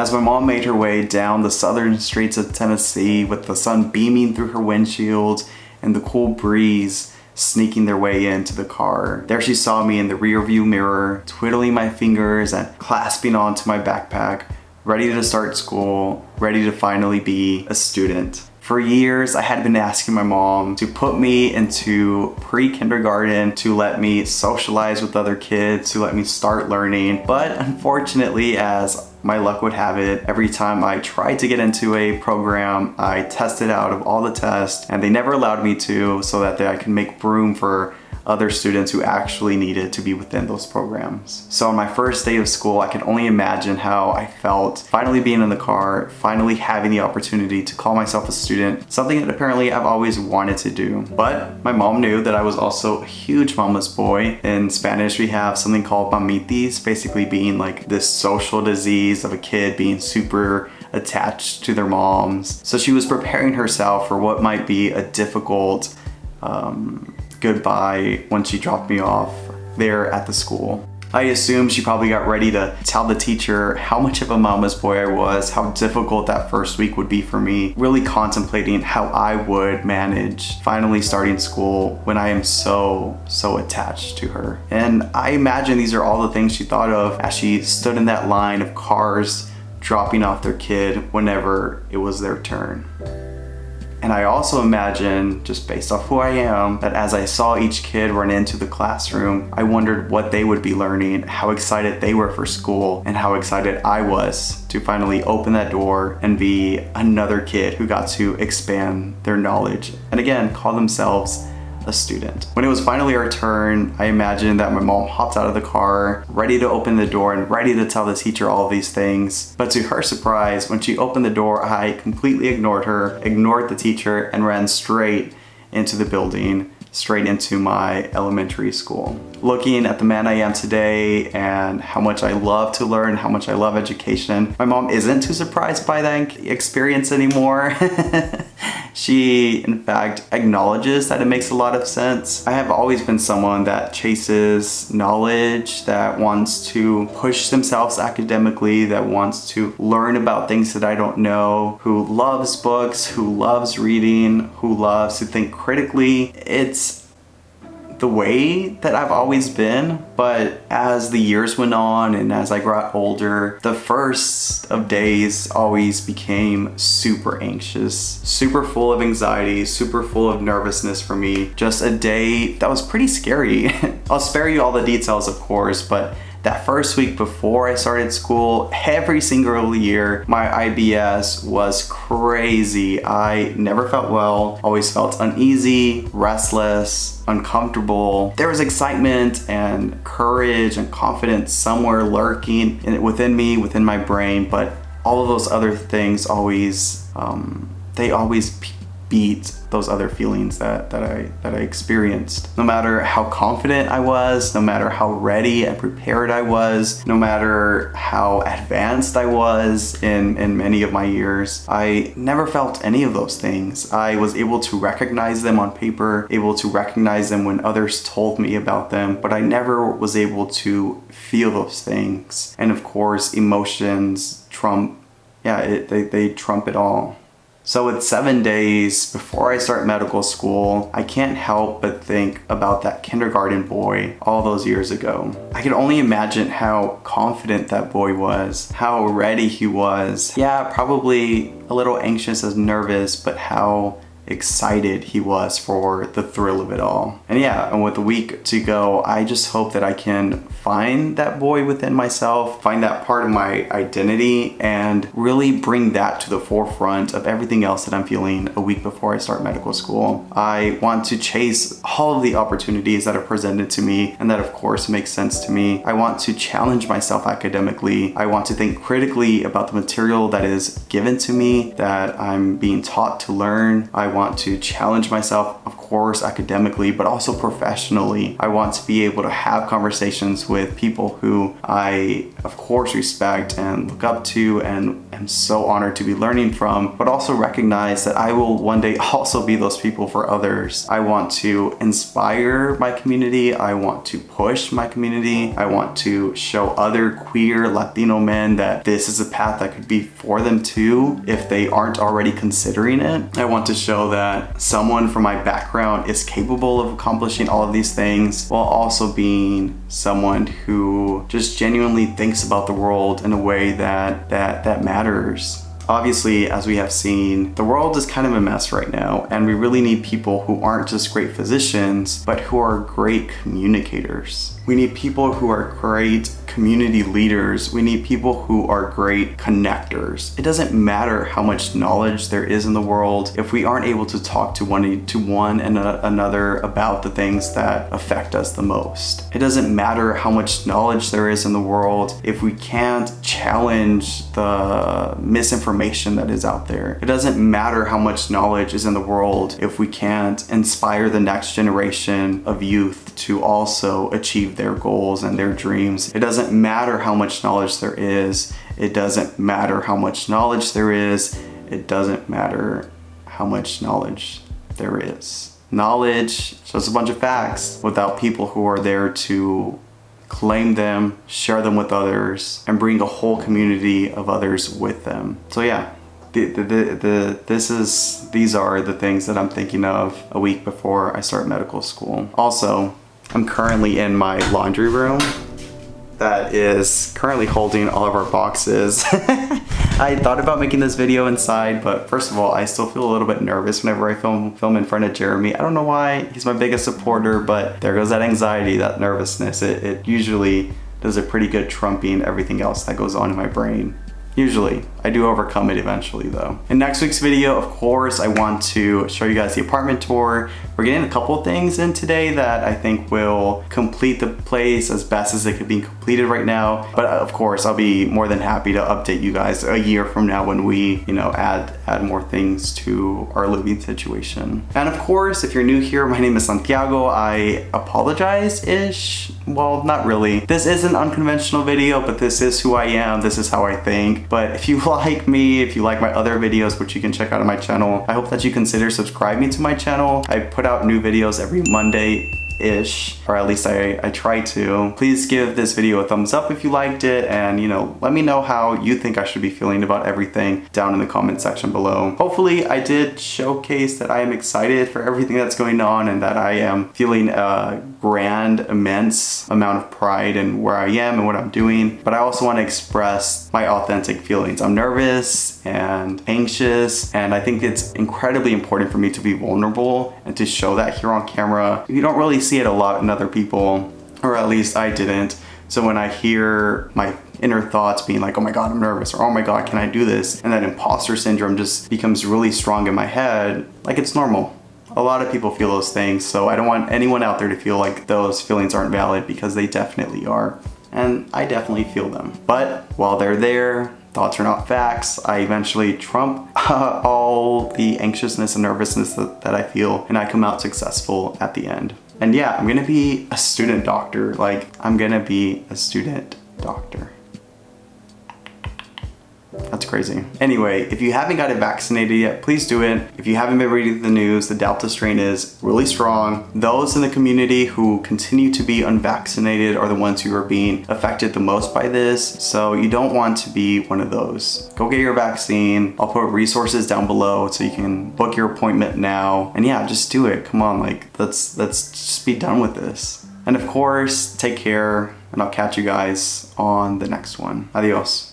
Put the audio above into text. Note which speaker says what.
Speaker 1: As my mom made her way down the southern streets of Tennessee with the sun beaming through her windshield and the cool breeze sneaking their way into the car, there she saw me in the rearview mirror, twiddling my fingers and clasping onto my backpack, ready to start school, ready to finally be a student. For years, I had been asking my mom to put me into pre-kindergarten, to let me socialize with other kids, to let me start learning. But unfortunately, as my luck would have it, every time I tried to get into a program, I tested out of all the tests and they never allowed me to, so that I could make room for other students who actually needed to be within those programs. So on my first day of school, I can only imagine how I felt finally being in the car, finally having the opportunity to call myself a student, something that apparently I've always wanted to do. But my mom knew that I was also a huge mama's boy. In Spanish, we have something called mamitis, basically being like this social disease of a kid being super attached to their moms. So she was preparing herself for what might be a difficult goodbye when she dropped me off there at the school. I assume she probably got ready to tell the teacher how much of a mama's boy I was, how difficult that first week would be for me, really contemplating how I would manage finally starting school when I am so attached to her. And I imagine these are all the things she thought of as she stood in that line of cars dropping off their kid whenever it was their turn. And I also imagine, just based off who I am, that as I saw each kid run into the classroom, I wondered what they would be learning, how excited they were for school, and how excited I was to finally open that door and be another kid who got to expand their knowledge and again, call themselves a student. When it was finally our turn, I imagined that my mom hopped out of the car, ready to open the door and ready to tell the teacher all of these things. But to her surprise, when she opened the door, I completely ignored her, ignored the teacher, and ran straight into the building, straight into my elementary school. Looking at the man I am today and how much I love to learn, how much I love education, my mom isn't too surprised by that experience anymore. She, in fact, acknowledges that it makes a lot of sense. I have always been someone that chases knowledge, that wants to push themselves academically, that wants to learn about things that I don't know, who loves books, who loves reading, who loves to think critically. It's the way that I've always been, but as the years went on and as I got older, the first of days always became super anxious, super full of anxiety, super full of nervousness for me. Just a day that was pretty scary. I'll spare you all the details, of course, but that first week before I started school, every single year, my IBS was crazy. I never felt well, always felt uneasy, restless, uncomfortable. There was excitement and courage and confidence somewhere lurking within me, within my brain, but all of those other things always, they always beat those other feelings that I experienced. No matter how confident I was, no matter how ready and prepared I was, no matter how advanced I was in many of my years, I never felt any of those things. I was able to recognize them on paper, able to recognize them when others told me about them, but I never was able to feel those things. And of course, emotions trump, they trump it all. So with 7 days before I start medical school, I can't help but think about that kindergarten boy all those years ago. I can only imagine how confident that boy was, how ready he was. Yeah, probably a little anxious and nervous, but how excited he was for the thrill of it all. And with a week to go, I just hope that I can find that boy within myself, find that part of my identity, and really bring that to the forefront of everything else that I'm feeling a week before I start medical school. I want to chase all of the opportunities that are presented to me and that of course make sense to me. I want to challenge myself academically. I want to think critically about the material that is given to me, that I'm being taught to learn. I want to challenge myself, of course academically, but also professionally. I want to be able to have conversations with people who I of course respect and look up to and am so honored to be learning from, but also recognize that I will one day also be those people for others. I want to inspire my community. I want to push my community. I want to show other queer Latino men that this is a path that could be for them too if they aren't already considering it. I want to show that someone from my background is capable of accomplishing all of these things while also being someone who just genuinely thinks about the world in a way that matters. Obviously, as we have seen, the world is kind of a mess right now, and we really need people who aren't just great physicians, but who are great communicators. We need people who are great community leaders. We need people who are great connectors. It doesn't matter how much knowledge there is in the world if we aren't able to talk to one and another about the things that affect us the most. It doesn't matter how much knowledge there is in the world if we can't challenge the misinformation that is out there. It doesn't matter how much knowledge is in the world if we can't inspire the next generation of youth to also achieve their goals and their dreams. It doesn't matter how much knowledge there is. It doesn't matter how much knowledge there is. It doesn't matter how much knowledge there is. Knowledge is just a bunch of facts without people who are there to claim them, share them with others, and bring a whole community of others with them. So yeah, these are the things that I'm thinking of a week before I start medical school. Also, I'm currently in my laundry room that is currently holding all of our boxes. I thought about making this video inside, but first of all, I still feel a little bit nervous whenever I film in front of Jeremy. I don't know why. He's my biggest supporter, but there goes that anxiety, that nervousness. It usually does a pretty good trumping everything else that goes on in my brain. Usually. I do overcome it eventually though. In next week's video, of course, I want to show you guys the apartment tour. We're getting a couple of things in today that I think will complete the place as best as it could be completed right now. But of course, I'll be more than happy to update you guys a year from now when we, add more things to our living situation. And of course, if you're new here, my name is Santiago. I apologize-ish. Well, not really. This is an unconventional video, but this is who I am. This is how I think. But if you like me, if you like my other videos, which you can check out on my channel, I hope that you consider subscribing to my channel. I put out new videos every Monday-ish, or at least I try to. Please give this video a thumbs up if you liked it, and let me know how you think I should be feeling about everything down in the comment section below. Hopefully I did showcase that I am excited for everything that's going on and that I am feeling a grand, immense amount of pride in where I am and what I'm doing, but I also want to express my authentic feelings. I'm nervous and anxious, and I think it's incredibly important for me to be vulnerable and to show that here on camera. You don't really see it a lot in other people, or at least I didn't. So when I hear my inner thoughts being like, oh my God, I'm nervous, or oh my God, can I do this? And that imposter syndrome just becomes really strong in my head, like it's normal. A lot of people feel those things, so I don't want anyone out there to feel like those feelings aren't valid, because they definitely are. And I definitely feel them. But while they're there, thoughts are not facts. I eventually trump all the anxiousness and nervousness that I feel, and I come out successful at the end. And yeah, I'm gonna be a student doctor. I'm gonna be a student doctor. That's crazy. Anyway, if you haven't got it vaccinated yet, please do it. If you haven't been reading the news, the Delta strain is really strong. Those in the community who continue to be unvaccinated are the ones who are being affected the most by this. So you don't want to be one of those. Go get your vaccine. I'll put resources down below so you can book your appointment now. And yeah, just do it. Come on, let's just be done with this. And of course, take care, and I'll catch you guys on the next one. Adios.